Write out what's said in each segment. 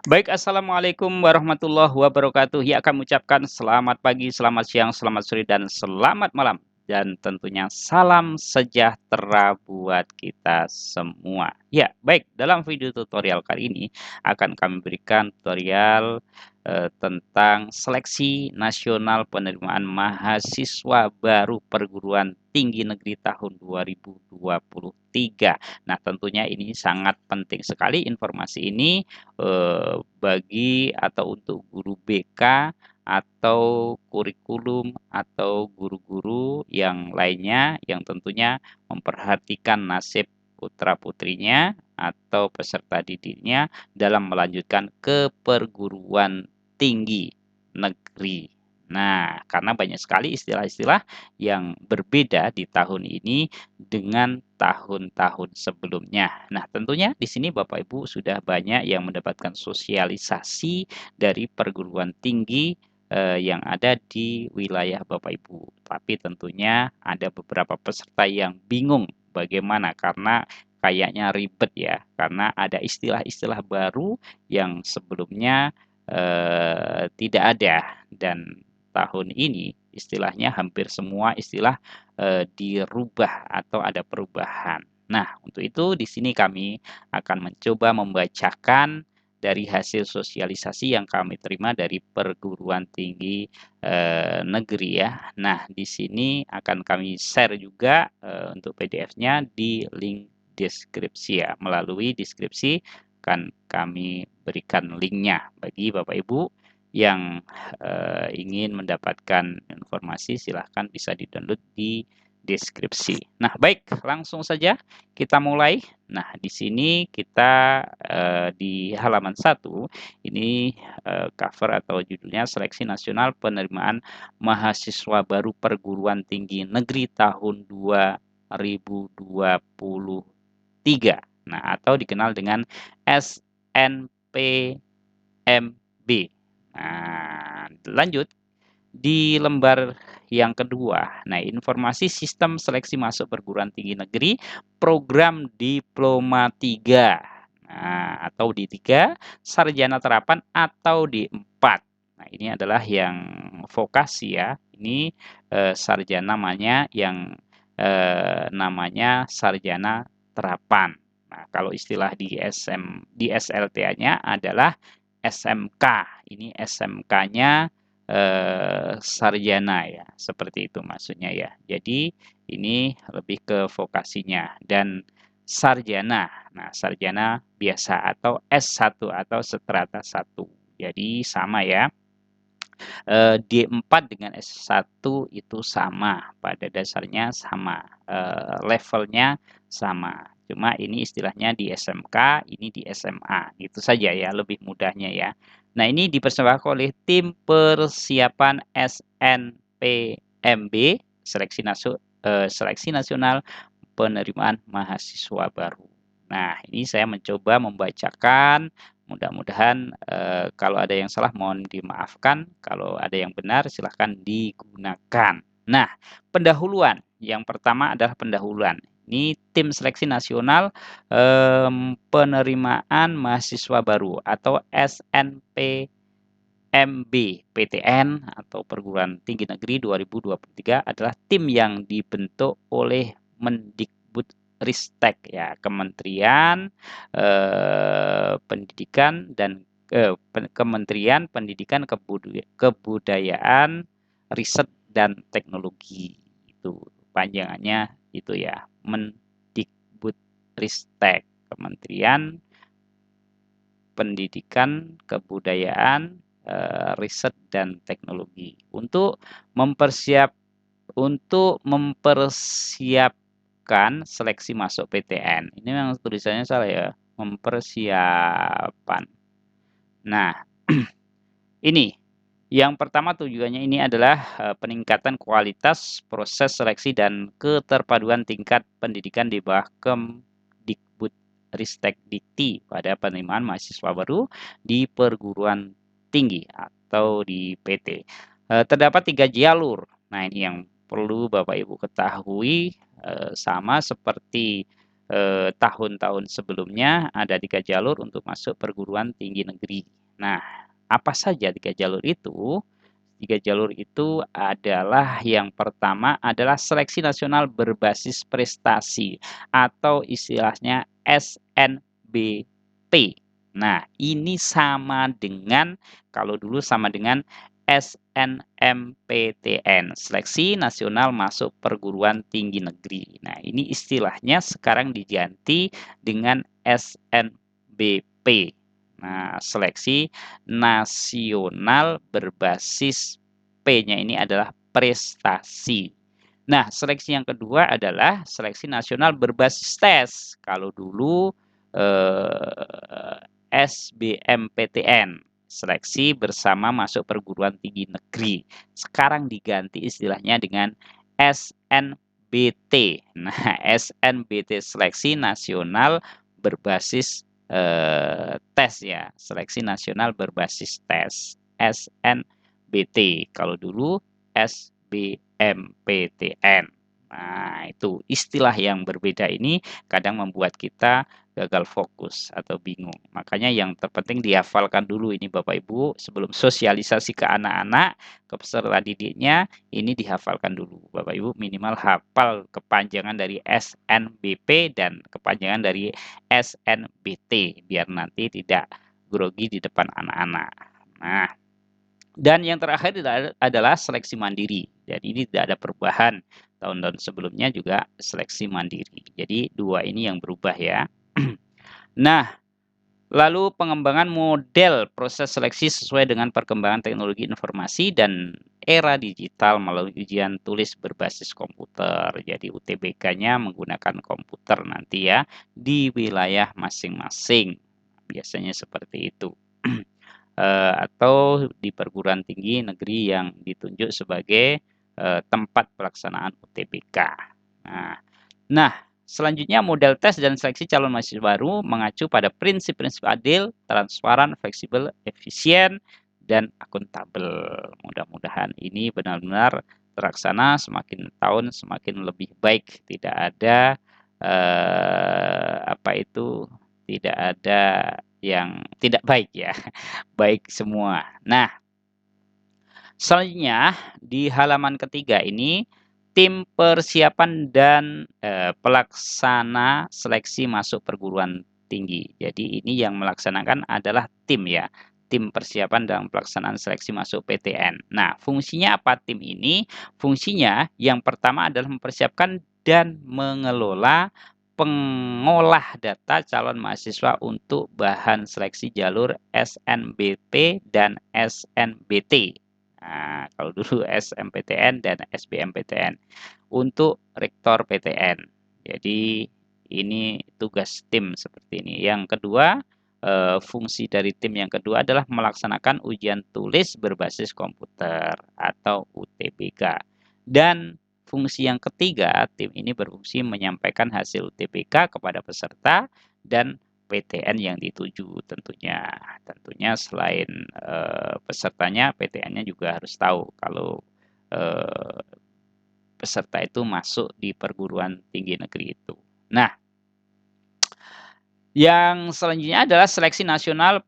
Baik, assalamualaikum warahmatullahi wabarakatuh. Ya, kami ucapkan selamat pagi, selamat siang, selamat sore, dan selamat malam. Dan tentunya salam sejahtera buat kita semua. Ya, baik. Dalam video tutorial kali ini akan kami berikan tutorial tentang seleksi nasional penerimaan mahasiswa baru perguruan tinggi negeri tahun 2023. Nah, tentunya ini sangat penting sekali informasi ini bagi atau untuk guru BK atau kurikulum atau guru-guru yang lainnya yang tentunya memperhatikan nasib putra-putrinya atau peserta didiknya dalam melanjutkan ke perguruan tinggi negeri. Nah, karena banyak sekali istilah-istilah yang berbeda di tahun ini dengan tahun-tahun sebelumnya. Nah, tentunya di sini Bapak Ibu sudah banyak yang mendapatkan sosialisasi dari perguruan tinggi yang ada di wilayah Bapak Ibu. Tapi tentunya ada beberapa peserta yang bingung bagaimana karena kayaknya ribet ya, karena ada istilah-istilah baru yang sebelumnya tidak ada dan tahun ini istilahnya hampir semua istilah dirubah atau ada perubahan. Nah, untuk itu di sini kami akan mencoba membacakan dari hasil sosialisasi yang kami terima dari perguruan tinggi negeri ya. Nah, di sini akan kami share juga untuk PDF-nya di link deskripsi ya. Melalui deskripsi akan kami berikan linknya bagi Bapak Ibu yang ingin mendapatkan informasi silahkan bisa di-download di deskripsi. Nah, baik, langsung saja kita mulai. Nah, di sini kita di halaman 1 ini cover atau judulnya Seleksi Nasional Penerimaan Mahasiswa Baru Perguruan Tinggi Negeri tahun 2023. Nah, atau dikenal dengan SNPMB. Nah, lanjut di lembar yang kedua. Nah, informasi sistem seleksi masuk perguruan tinggi negeri program diploma 3. Nah, atau D3, sarjana terapan atau D4. Nah, ini adalah yang vokasi ya. Ini sarjana namanya yang namanya sarjana terapan. Nah, kalau istilah di SLTA-nya adalah SMK. Ini SMK-nya sarjana ya, seperti itu maksudnya ya. Jadi ini lebih ke vokasinya dan sarjana. Nah, sarjana biasa atau S1 atau strata 1. Jadi sama ya. D4 dengan S1 itu sama, pada dasarnya sama, levelnya sama. Cuma ini istilahnya di SMK, ini di SMA, gitu saja ya, lebih mudahnya ya. Nah, ini dipersembahkan oleh tim persiapan SNPMB, Seleksi Nasional Penerimaan Mahasiswa Baru. Nah, ini saya mencoba membacakan. Mudah-mudahan kalau ada yang salah mohon dimaafkan, kalau ada yang benar silahkan digunakan. Nah, pendahuluan. Yang pertama adalah pendahuluan. Ini tim seleksi nasional penerimaan mahasiswa baru atau SNPMB PTN atau Perguruan Tinggi Negeri 2023 adalah tim yang dibentuk oleh Mendikbudristek ya, Kementerian Pendidikan dan Kementerian Pendidikan Kebudayaan, Riset dan Teknologi. Itu panjangannya itu ya, Mendikbudristek, Kementerian Pendidikan, Kebudayaan, Riset dan Teknologi untuk mempersiapkan seleksi masuk PTN. Ini memang tulisannya salah ya, mempersiapan. Nah, ini yang pertama tujuannya ini adalah peningkatan kualitas proses seleksi dan keterpaduan tingkat pendidikan di bawah Kemdikbudristek Dikti pada penerimaan mahasiswa baru di perguruan tinggi atau di PT. Terdapat 3 jalur. Nah, ini yang perlu Bapak Ibu ketahui sama seperti tahun-tahun sebelumnya ada 3 jalur untuk masuk perguruan tinggi negeri. Nah, apa saja 3 jalur itu? 3 jalur itu adalah yang pertama adalah seleksi nasional berbasis prestasi atau istilahnya SNBP. Nah, ini sama dengan kalau dulu sama dengan SNMPTN, Seleksi Nasional Masuk Perguruan Tinggi Negeri. Nah, ini istilahnya sekarang diganti dengan SNBP. Nah, Seleksi Nasional Berbasis P-nya ini adalah prestasi. Nah, seleksi yang kedua adalah seleksi nasional berbasis tes. Kalau dulu SBMPTN, seleksi bersama masuk perguruan tinggi negeri. Sekarang diganti istilahnya dengan SNBT. Nah, SNBT seleksi nasional berbasis tes ya, seleksi nasional berbasis tes. SNBT. Kalau dulu SBMPTN. Nah, itu istilah yang berbeda ini kadang membuat kita gagal fokus atau bingung. Makanya yang terpenting dihafalkan dulu ini Bapak Ibu sebelum sosialisasi ke anak-anak, ke peserta didiknya, ini dihafalkan dulu. Bapak Ibu minimal hafal kepanjangan dari SNBP dan kepanjangan dari SNBT biar nanti tidak grogi di depan anak-anak. Nah, dan yang terakhir adalah seleksi mandiri. Jadi ini tidak ada perubahan. Tahun-tahun sebelumnya juga seleksi mandiri. Jadi dua ini yang berubah ya. Nah, lalu pengembangan model proses seleksi sesuai dengan perkembangan teknologi informasi dan era digital melalui ujian tulis berbasis komputer. Jadi UTBK-nya menggunakan komputer nanti ya di wilayah masing-masing. Biasanya seperti itu. Atau di perguruan tinggi negeri yang ditunjuk sebagai tempat pelaksanaan UTBK. Nah, selanjutnya model tes dan seleksi calon mahasiswa baru mengacu pada prinsip-prinsip adil, transparan, fleksibel, efisien, dan akuntabel. Mudah-mudahan ini benar-benar terlaksana semakin tahun semakin lebih baik. Tidak ada tidak ada yang tidak baik ya. Baik semua. Nah, selanjutnya di halaman ketiga ini tim persiapan dan pelaksana seleksi masuk perguruan tinggi. Jadi ini yang melaksanakan adalah tim ya. Tim persiapan dan pelaksanaan seleksi masuk PTN. Nah, fungsinya apa tim ini? Fungsinya yang pertama adalah mempersiapkan dan mengelola pengolah data calon mahasiswa untuk bahan seleksi jalur SNBP dan SNBT. Nah, kalau dulu SMPTN dan SBMPTN untuk rektor PTN. Jadi ini tugas tim seperti ini. Yang kedua, fungsi dari tim yang kedua adalah melaksanakan ujian tulis berbasis komputer atau UTBK. Dan fungsi yang ketiga, tim ini berfungsi menyampaikan hasil UTBK kepada peserta dan PTN yang dituju tentunya. Tentunya selain pesertanya, PTN-nya juga harus tahu kalau peserta itu masuk di perguruan tinggi negeri itu. Nah, yang selanjutnya adalah seleksi nasional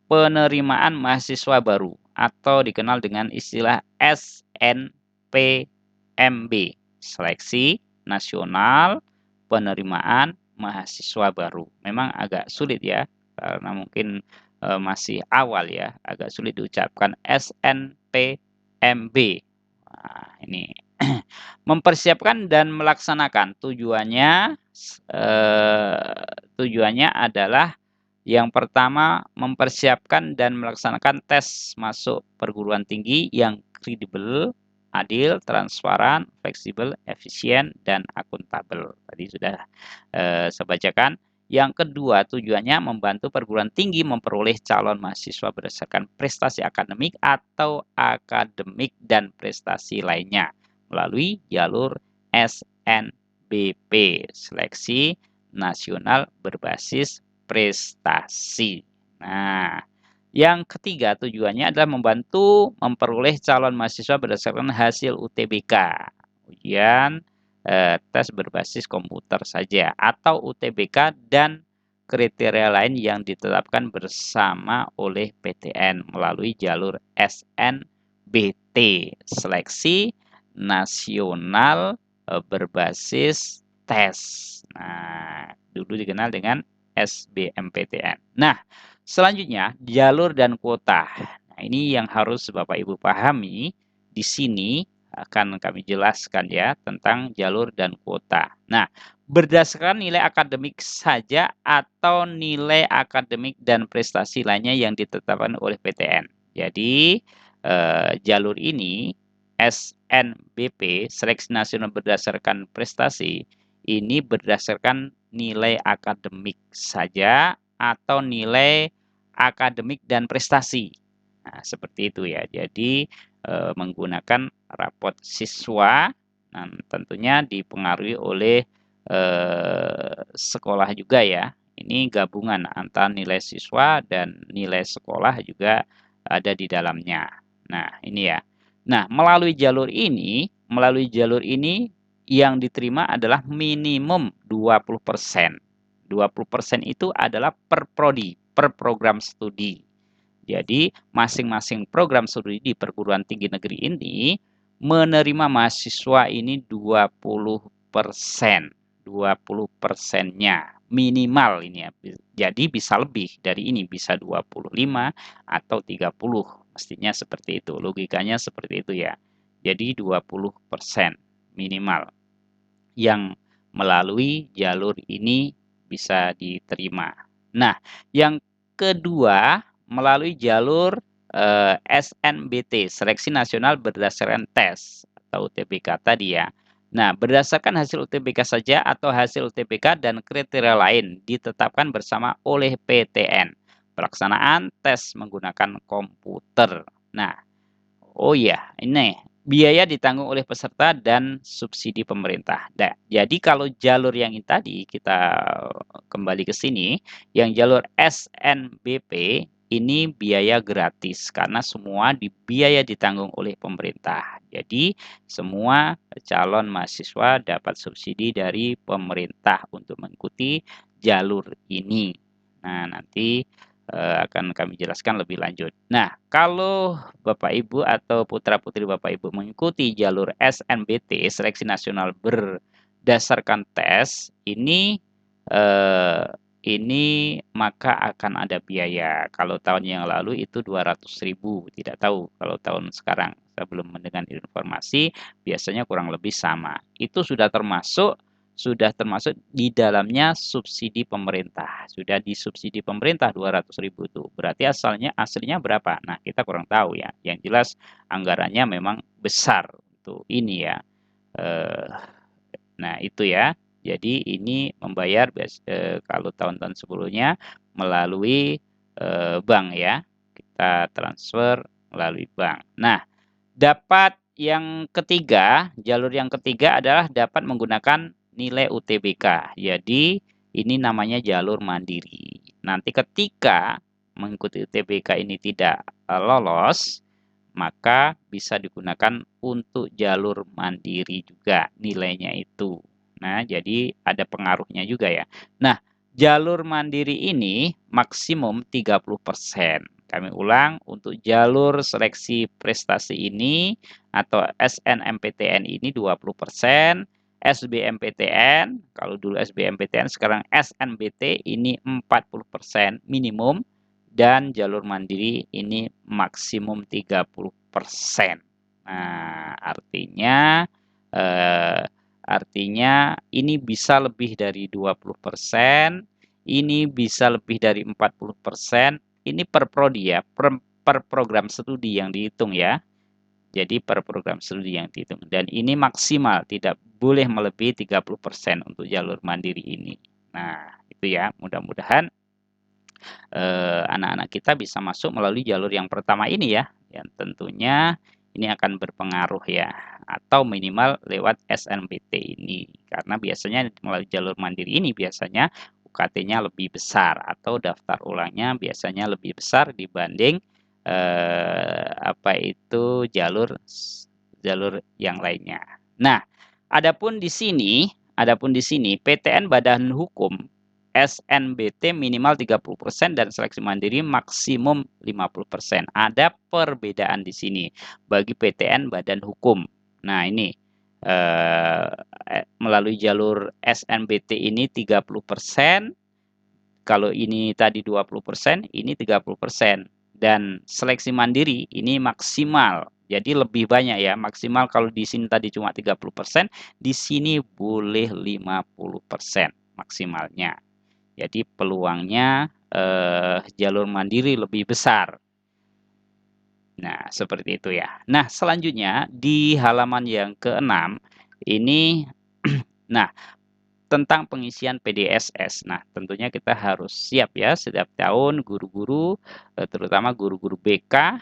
penerimaan mahasiswa baru atau dikenal dengan istilah SNPMB, Seleksi Nasional Penerimaan Mahasiswa Baru. Memang agak sulit ya, karena mungkin masih awal ya, agak sulit diucapkan SNPMB. Nah, ini mempersiapkan dan melaksanakan tujuannya adalah yang pertama mempersiapkan dan melaksanakan tes masuk perguruan tinggi yang kredibel, adil, transparan, fleksibel, efisien, dan akuntabel. Tadi sudah saya bacakan. Yang kedua, tujuannya membantu perguruan tinggi memperoleh calon mahasiswa berdasarkan prestasi akademik atau akademik dan prestasi lainnya melalui jalur SNBP, Seleksi Nasional Berbasis Prestasi. Nah, yang ketiga tujuannya adalah membantu memperoleh calon mahasiswa berdasarkan hasil UTBK, ujian tes berbasis komputer saja atau UTBK dan kriteria lain yang ditetapkan bersama oleh PTN melalui jalur SNBT, seleksi nasional berbasis tes. Nah, dulu dikenal dengan SBMPTN. Nah, selanjutnya jalur dan kuota. Nah, ini yang harus Bapak Ibu pahami di sini akan kami jelaskan ya tentang jalur dan kuota. Nah, berdasarkan nilai akademik saja atau nilai akademik dan prestasi lainnya yang ditetapkan oleh PTN. Jadi, jalur ini SNBP, Seleksi Nasional Berdasarkan Prestasi, ini berdasarkan nilai akademik saja atau nilai akademik dan prestasi. Nah, seperti itu ya. Jadi, menggunakan rapot siswa, nah, tentunya dipengaruhi oleh sekolah juga ya. Ini gabungan antara nilai siswa dan nilai sekolah juga ada di dalamnya. Nah, ini ya. Nah, melalui jalur ini yang diterima adalah minimum 20%. 20% itu adalah per prodi, per program studi. Jadi, masing-masing program studi di perguruan tinggi negeri ini menerima mahasiswa ini 20%. 20%-nya minimal ini ya. Jadi bisa lebih dari ini, bisa 25 atau 30. Mestinya seperti itu. Logikanya seperti itu ya. Jadi 20% minimal yang melalui jalur ini bisa diterima. Nah, yang kedua melalui jalur SNBT, Seleksi Nasional Berdasarkan Tes atau UTBK tadi ya. Nah, berdasarkan hasil UTBK saja atau hasil UTBK dan kriteria lain ditetapkan bersama oleh PTN. Pelaksanaan tes menggunakan komputer. Nah, oh iya, ini biaya ditanggung oleh peserta dan subsidi pemerintah. Nah, jadi kalau jalur yang ini tadi kita kembali ke sini, yang jalur SNBP ini biaya gratis karena semua biaya ditanggung oleh pemerintah. Jadi semua calon mahasiswa dapat subsidi dari pemerintah untuk mengikuti jalur ini. Nah, nanti akan kami jelaskan lebih lanjut. Nah, kalau Bapak Ibu atau putra-putri Bapak Ibu mengikuti jalur SNBT, Seleksi Nasional Berdasarkan Tes, ini maka akan ada biaya. Kalau tahun yang lalu itu 200.000, tidak tahu kalau tahun sekarang. Saya belum mendengar informasi, biasanya kurang lebih sama. Itu sudah termasuk di dalamnya subsidi pemerintah. Sudah disubsidi pemerintah 200.000 itu. Berarti aslinya berapa? Nah, kita kurang tahu ya. Yang jelas anggarannya memang besar untuk ini ya. Nah, itu ya. Jadi ini membayar kalau tahun-tahun sebelumnya melalui bank ya. Kita transfer melalui bank. Nah, jalur yang ketiga adalah dapat menggunakan nilai UTBK. Jadi ini namanya jalur mandiri. Nanti ketika mengikuti UTBK ini tidak lolos, maka bisa digunakan untuk jalur mandiri juga nilainya itu. Nah, jadi ada pengaruhnya juga ya. Nah, jalur mandiri ini maksimum 30%. Kami ulang, untuk jalur seleksi prestasi ini atau SNMPTN ini 20%, SBMPTN, kalau dulu SBMPTN sekarang SNBT ini 40% minimum, dan jalur mandiri ini maksimum 30%. Nah, artinya ini bisa lebih dari 20%, ini bisa lebih dari 40%, ini per prodi ya, per program studi yang dihitung ya. Jadi per program studi yang dihitung. Dan ini maksimal, tidak boleh melebihi 30% untuk jalur mandiri ini. Nah, itu ya, mudah-mudahan anak-anak kita bisa masuk melalui jalur yang pertama ini ya, yang tentunya ini akan berpengaruh ya, atau minimal lewat SNBT ini, karena biasanya melalui jalur mandiri ini biasanya UKT-nya lebih besar atau daftar ulangnya biasanya lebih besar dibanding jalur yang lainnya. Nah, Adapun di sini PTN Badan Hukum SNBT minimal 30% dan seleksi mandiri maksimum 50%. Ada perbedaan di sini bagi PTN Badan Hukum. Nah, ini melalui jalur SNBT ini 30%, kalau ini tadi 20%, ini 30%. Dan seleksi mandiri ini maksimal. Jadi lebih banyak ya, maksimal kalau di sini tadi cuma 30%, di sini boleh 50% maksimalnya. Jadi peluangnya jalur mandiri lebih besar. Nah, seperti itu ya. Nah, selanjutnya di halaman yang ke-6 ini nah, tentang pengisian PDSS. Nah, tentunya kita harus siap ya setiap tahun guru-guru, terutama guru-guru BK,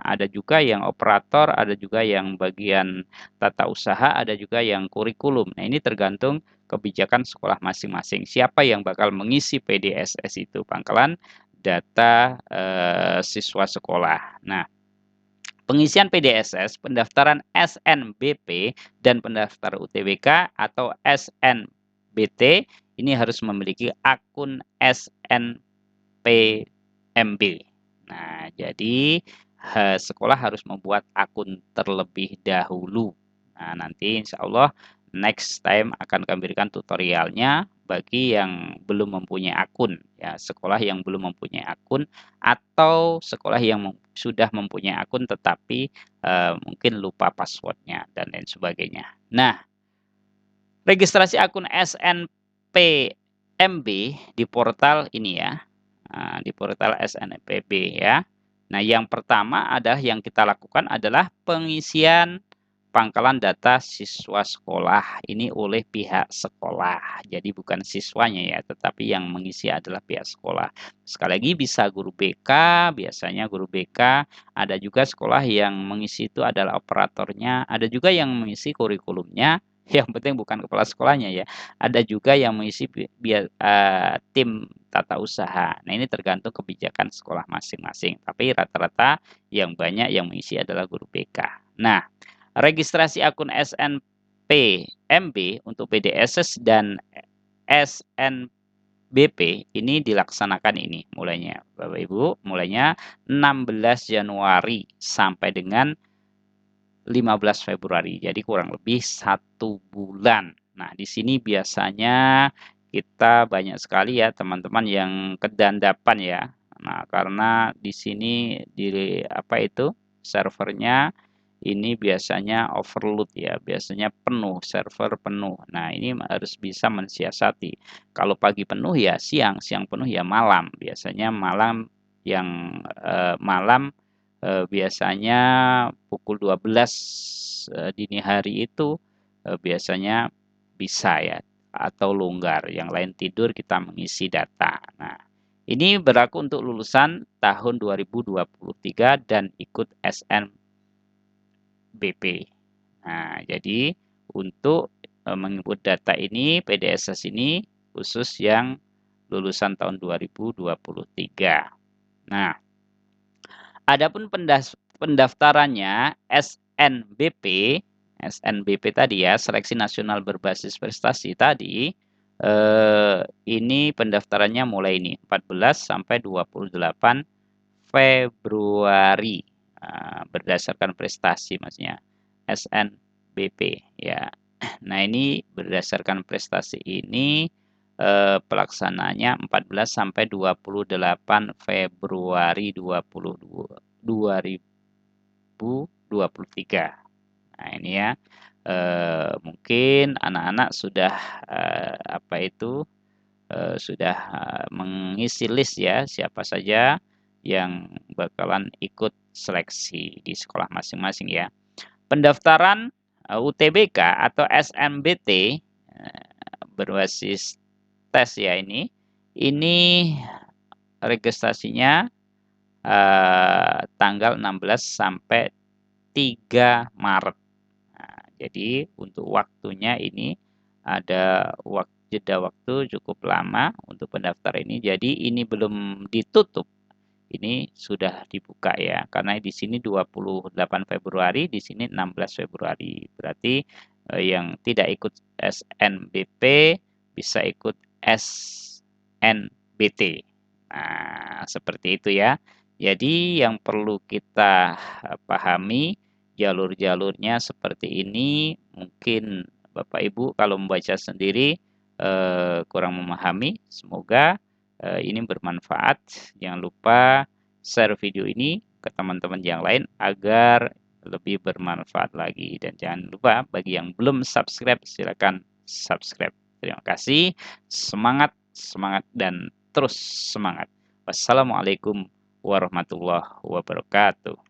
ada juga yang operator, ada juga yang bagian tata usaha, ada juga yang kurikulum. Nah, ini tergantung kebijakan sekolah masing-masing. Siapa yang bakal mengisi PDSS itu? Pangkalan data siswa sekolah. Nah, pengisian PDSS, pendaftaran SNBP, dan pendaftar UTBK atau SNBT ini harus memiliki akun SNPMB. Nah, jadi sekolah harus membuat akun terlebih dahulu. Nah, nanti insya Allah next time akan kami berikan tutorialnya bagi yang belum mempunyai akun. Ya, sekolah yang belum mempunyai akun atau sekolah yang sudah mempunyai akun tetapi mungkin lupa passwordnya dan lain sebagainya. Nah, registrasi akun SNPMB di portal ini ya, di portal SNPB ya. Nah, yang pertama adalah yang kita lakukan adalah pengisian pangkalan data siswa sekolah ini oleh pihak sekolah. Jadi bukan siswanya ya, tetapi yang mengisi adalah pihak sekolah. Sekali lagi bisa guru BK, biasanya guru BK, ada juga sekolah yang mengisi itu adalah operatornya, ada juga yang mengisi kurikulumnya, yang penting bukan kepala sekolahnya ya. Ada juga yang mengisi tim tata usaha. Nah, ini tergantung kebijakan sekolah masing-masing. Tapi rata-rata yang banyak yang mengisi adalah guru BK. Nah, registrasi akun SNPMB untuk PDSS dan SNBP ini dilaksanakan ini mulainya Bapak Ibu, mulainya 16 Januari sampai dengan 15 Februari. Jadi kurang lebih 1 bulan. Nah, di sini biasanya kita banyak sekali ya teman-teman yang kedandapan ya. Nah, karena di sini di apa itu servernya ini biasanya overload ya, biasanya penuh, server penuh. Nah, ini harus bisa mensiasati. Kalau pagi penuh ya siang, siang penuh ya malam. Biasanya malam yang malam biasanya pukul 12 dini hari itu biasanya bisa ya atau longgar. Yang lain tidur kita mengisi data. Nah, ini berlaku untuk lulusan tahun 2023 dan ikut SNBP. Nah, jadi untuk menginput data ini PDSS ini khusus yang lulusan tahun 2023. Nah, adapun pendaftarannya SNBP tadi ya, Seleksi Nasional Berbasis Prestasi tadi, ini pendaftarannya mulai ini 14 sampai 28 Februari, berdasarkan prestasi maksudnya SNBP ya. Nah, ini berdasarkan prestasi ini pelaksananya 14 sampai 28 Februari 2023. Nah, ini ya. Mungkin anak-anak sudah sudah mengisi list ya siapa saja yang bakalan ikut seleksi di sekolah masing-masing ya. Pendaftaran UTBK atau SNBT berbasis tes ya ini registrasinya tanggal 16 sampai 3 Maret. Nah, jadi untuk waktunya ini ada jeda waktu cukup lama untuk pendaftar ini. Jadi ini belum ditutup. Ini sudah dibuka ya. Karena di sini 28 Februari, di sini 16 Februari. Berarti yang tidak ikut SNBP bisa ikut SNBT. Nah, seperti itu ya. Jadi yang perlu kita pahami jalur-jalurnya seperti ini. Mungkin Bapak Ibu kalau membaca sendiri kurang memahami. Semoga ini bermanfaat. Jangan lupa share video ini ke teman-teman yang lain agar lebih bermanfaat lagi. Dan jangan lupa bagi yang belum subscribe, silakan subscribe. Terima kasih, semangat, semangat, dan terus semangat. Wassalamualaikum warahmatullahi wabarakatuh.